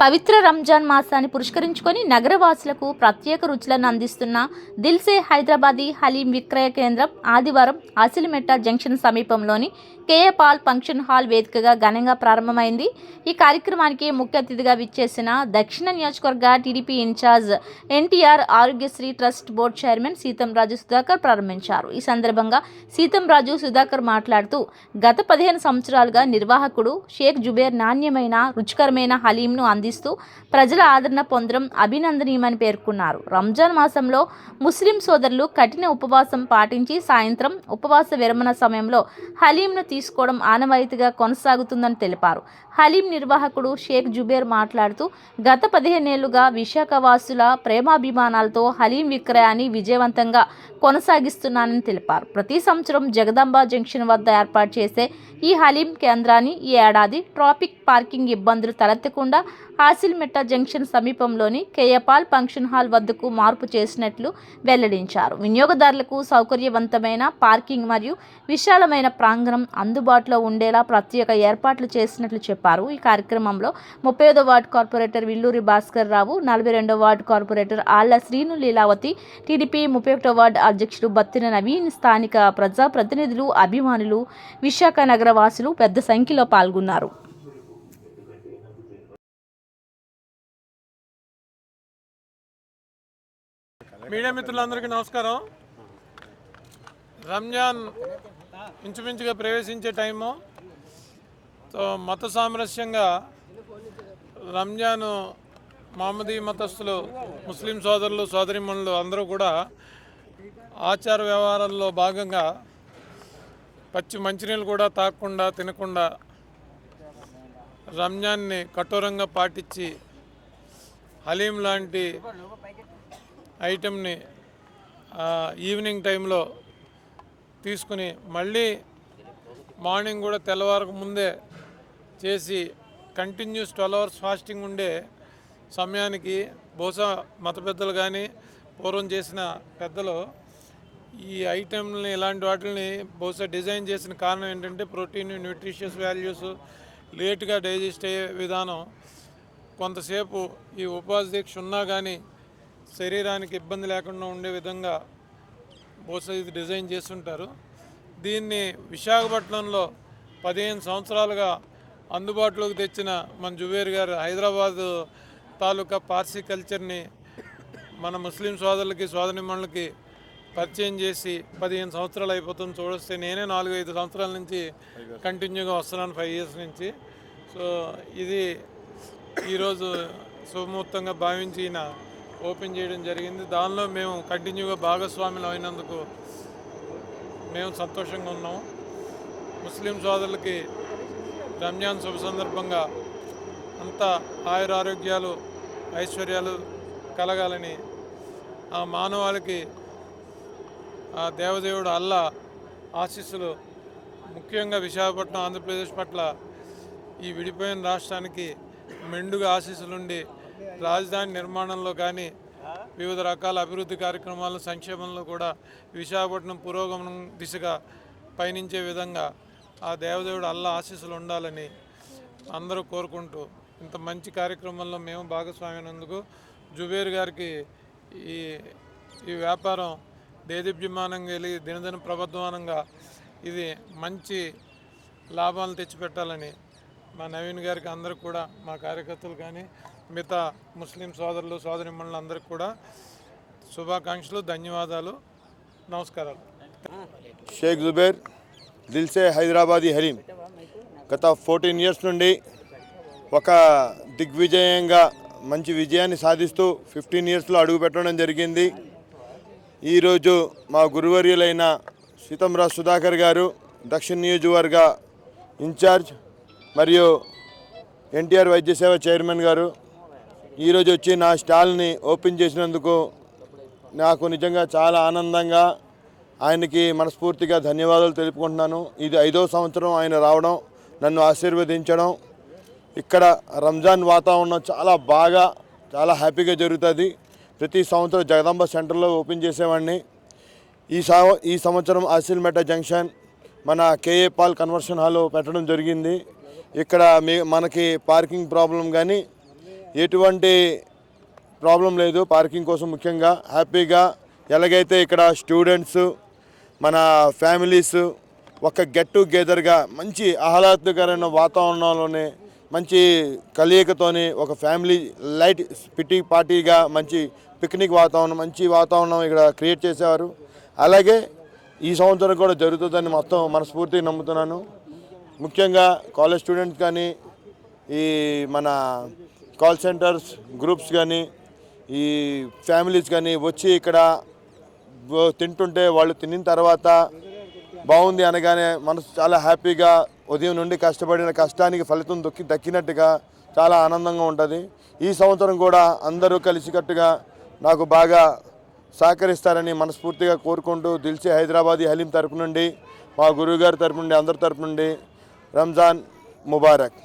పవిత్ర రంజాన్ మాసాన్ని పురస్కరించుకొని నగరవాసులకు ప్రత్యేక రుచులను అందిస్తున్న దిల్సే హైదరాబాదీ హలీం విక్రయ కేంద్రం ఆదివారం ఆసిలిమెట్ట జంక్షన్ సమీపంలోని కేఏ పాల్ ఫంక్షన్ హాల్ వేదికగా ఘనంగా ప్రారంభమైంది. ఈ కార్యక్రమానికి ముఖ్య అతిథిగా విచ్చేసిన దక్షిణ నియోజకవర్గ TDP incharge NTR Aarogyasri trust board chairman Seethamraju Sudhakar ప్రారంభించారు. ఈ సందర్భంగా సీతంరాజు సుధాకర్ మాట్లాడుతూ గత 15 సంవత్సరాలుగా నిర్వాహకుడు షేక్ జుబేర్ నాణ్యమైన రుచికరమైన హలీంను అందిస్తూ ప్రజల ఆదరణ పొందడం అభినందనీయమని పేర్కొన్నారు. రంజాన్ మాసంలో ముస్లిం సోదరులు కఠిన ఉపవాసం పాటించి సాయంత్రం ఉపవాస విరమణ సమయంలో హలీంను తీసుకోవడం ఆనవాయితీగా కొనసాగుతుందని తెలిపారు. హలీం నిర్వాహకుడు షేక్ జుబేర్ మాట్లాడుతూ గత 15 ఏళ్లుగా విశాఖవాసుల ప్రేమాభిమానాలతో హలీం విక్రయాన్ని విజయవంతంగా కొనసాగిస్తున్నానని తెలిపారు. ప్రతి సంవత్సరం జగదాంబ జంక్షన్ వద్ద ఏర్పాటు చేసే ఈ హలీం కేంద్రాన్ని ఈ ఏడాది ట్రాఫిక్ పార్కింగ్ ఇబ్బందులు తలెత్తకుండా ఆసిల్మెట్ట జంక్షన్ సమీపంలోని కేఏ పాల్ ఫంక్షన్ హాల్ వద్దకు మార్పు చేసినట్లు వెల్లడించారు. వినియోగదారులకు సౌకర్యవంతమైన పార్కింగ్ మరియు విశాలమైన ప్రాంగణం అందుబాటులో ఉండేలా ప్రత్యేక ఏర్పాట్లు చేసినట్లు చెప్పారు. ఈ కార్యక్రమంలో 35వ ward corporator Villuri Bhaskar Rao, 42వ ward corporator ఆళ్ల శ్రీను లీలావతి, టీడీపీ 31వ వార్డు అధ్యక్షుడు బత్తిన నవీన్, స్థానిక ప్రజాప్రతినిధులు, అభిమానులు, విశాఖ నగర వాసులు పెద్ద సంఖ్యలో పాల్గొన్నారు. మీడియా మిత్రులందరికీ నమస్కారం. రంజాన్ ఇంచుమించుగా ప్రవేశించే టైము, మత సామరస్యంగా రంజాన్ మహమ్మదీ మతస్థులు, ముస్లిం సోదరులు సోదరిమణులు అందరూ కూడా ఆచార వ్యవహారాల్లో భాగంగా పచ్చి మంచినీళ్ళు కూడా తాగకుండా తినకుండా రంజాన్ని కఠోరంగా పాటించి హలీం లాంటి ఐటెంని ఈవినింగ్ టైంలో తీసుకుని మళ్ళీ మార్నింగ్ కూడా తెల్లవారకు ముందే చేసి కంటిన్యూస్ 12 hours ఫాస్టింగ్ ఉండే సమయానికి బహుశా మత పెద్దలు కానీ పూర్వం చేసిన పెద్దలు ఈ ఐటెంని ఇలాంటి వాటిని బహుశా డిజైన్ చేసిన కారణం ఏంటంటే ప్రోటీన్, న్యూట్రిషియస్ వాల్యూస్, లేట్గా డైజెస్ట్ అయ్యే విధానం, కొంతసేపు ఈ ఉపవాస దీక్ష ఉన్నా కానీ శరీరానికి ఇబ్బంది లేకుండా ఉండే విధంగా బహుశా ఇది డిజైన్ చేస్తుంటారు. దీన్ని విశాఖపట్నంలో 15 సంవత్సరాలుగా అందుబాటులోకి తెచ్చిన మన జుబేర్ గారు హైదరాబాద్ తాలూకా పార్సీ కల్చర్ని మన ముస్లిం సోదరులకి సోదరిమణులకి పరిచయం చేసి 15 సంవత్సరాలు అయిపోతుంది. చూడొస్తే నేనే 4-5 సంవత్సరాల నుంచి కంటిన్యూగా వస్తున్నాను, 5 years నుంచి. సో ఇది ఈరోజు శుభముహూర్తంగా భావించి ఈయన ఓపెన్ చేయడం జరిగింది. దానిలో మేము కంటిన్యూగా భాగస్వాములు అయినందుకు మేము సంతోషంగా ఉన్నాము. ముస్లిం సోదరులకి రంజాన్ శుభ సందర్భంగా అంతా ఆయురారోగ్యాలు, ఐశ్వర్యాలు కలగాలని, ఆ మానవాళికి ఆ దేవదేవుడు అల్లా ఆశీస్సులు, ముఖ్యంగా విశాఖపట్నం ఆంధ్రప్రదేశ్ పట్ల ఈ విడిపోయిన రాష్ట్రానికి మెండుగా ఆశీస్సులుండి రాజధాని నిర్మాణంలో కానీ వివిధ రకాల అభివృద్ధి కార్యక్రమాలు, సంక్షేమంలో కూడా విశాఖపట్నం పురోగమనం దిశగా పయనించే విధంగా ఆ దేవదేవుడు అల్లా ఆశీస్సులు ఉండాలని అందరూ కోరుకుంటూ ఇంత మంచి కార్యక్రమంలో మేము భాగస్వామైనందుకు జుబేర్ గారికి ఈ వ్యాపారం దేదీప్యమానంగా వెళ్ళి దినదిన ప్రబద్ధమానంగా ఇది మంచి లాభాలను తెచ్చిపెట్టాలని మా నవీన్ గారికి అందరికి కూడా, మా కార్యకర్తలు కానీ మిగతా ముస్లిం సోదరులు సోదరిమణులు అందరికి కూడా శుభాకాంక్షలు, ధన్యవాదాలు, నమస్కారాలు. షేక్ జుబేర్ దిల్సే హైదరాబాదీ హలీం గత 14 years నుండి ఒక దిగ్విజయంగా మంచి విజయాన్ని సాధిస్తూ 15 yearsలో అడుగుపెట్టడం జరిగింది. ఈరోజు మా గురువర్యులైన సీతంరాజు సుధాకర్ గారు, దక్షిణ నియోజకవర్గ ఇన్ఛార్జ్ మరియు ఎన్టీఆర్ వైద్య సేవ చైర్మన్ గారు ఈరోజు వచ్చి నా స్టాల్ని ఓపెన్ చేసినందుకు నాకు నిజంగా చాలా ఆనందంగా, ఆయనకి మనస్ఫూర్తిగా ధన్యవాదాలు తెలుపుకుంటున్నాను. ఇది 5వ సంవత్సరం ఆయన రావడం, నన్ను ఆశీర్వదించడం. ఇక్కడ రంజాన్ వాతావరణం చాలా హ్యాపీగా జరుగుతుంది. ప్రతి సంవత్సరం జగదాంబ సెంటర్లో ఓపెన్ చేసేవాడిని. ఈ సంవత్సరం ఆసిల్మెట్ట జంక్షన్ మన కేఏ పాల్ కన్వర్షన్ హాల్లో పెట్టడం జరిగింది. ఇక్కడ మనకి పార్కింగ్ ప్రాబ్లం కానీ ఎటువంటి ప్రాబ్లం లేదు పార్కింగ్ కోసం. ముఖ్యంగా హ్యాపీగా ఎలాగైతే ఇక్కడ స్టూడెంట్స్ మన ఫ్యామిలీస్ ఒక గెట్ టుగెదర్గా మంచి ఆహ్లాదకరమైన వాతావరణంలోనే మంచి కలయికతోని ఒక ఫ్యామిలీ లైట్ పిటి పార్టీగా మంచి పిక్నిక్ వాతావరణం మంచి వాతావరణం ఇక్కడ క్రియేట్ చేసేవారు. అలాగే ఈ సంవత్సరం కూడా జరుగుతుందని మొత్తం మనస్ఫూర్తిగా నమ్ముతున్నాను. ముఖ్యంగా కాలేజ్ స్టూడెంట్స్ కానీ ఈ మన కాల్ సెంటర్స్ గ్రూప్స్ కానీ ఈ ఫ్యామిలీస్ కానీ వచ్చి ఇక్కడ తింటుంటే వాళ్ళు తినిన తర్వాత బాగుంది అనగానే మనసు చాలా హ్యాపీగా ఉదయం నుండి కష్టపడిన కష్టానికి ఫలితం దక్కినట్టుగా చాలా ఆనందంగా ఉంటుంది. ఈ సంవత్సరం కూడా అందరూ కలిసికట్టుగా నాకు బాగా సహకరిస్తారని మనస్ఫూర్తిగా కోరుకుంటూ దిల్సే హైదరాబాదీ హలీం తరపు నుండి మా గురువుగారి తరపు నుండి అందరి తరపు నుండి రంజాన్ ముబారక్.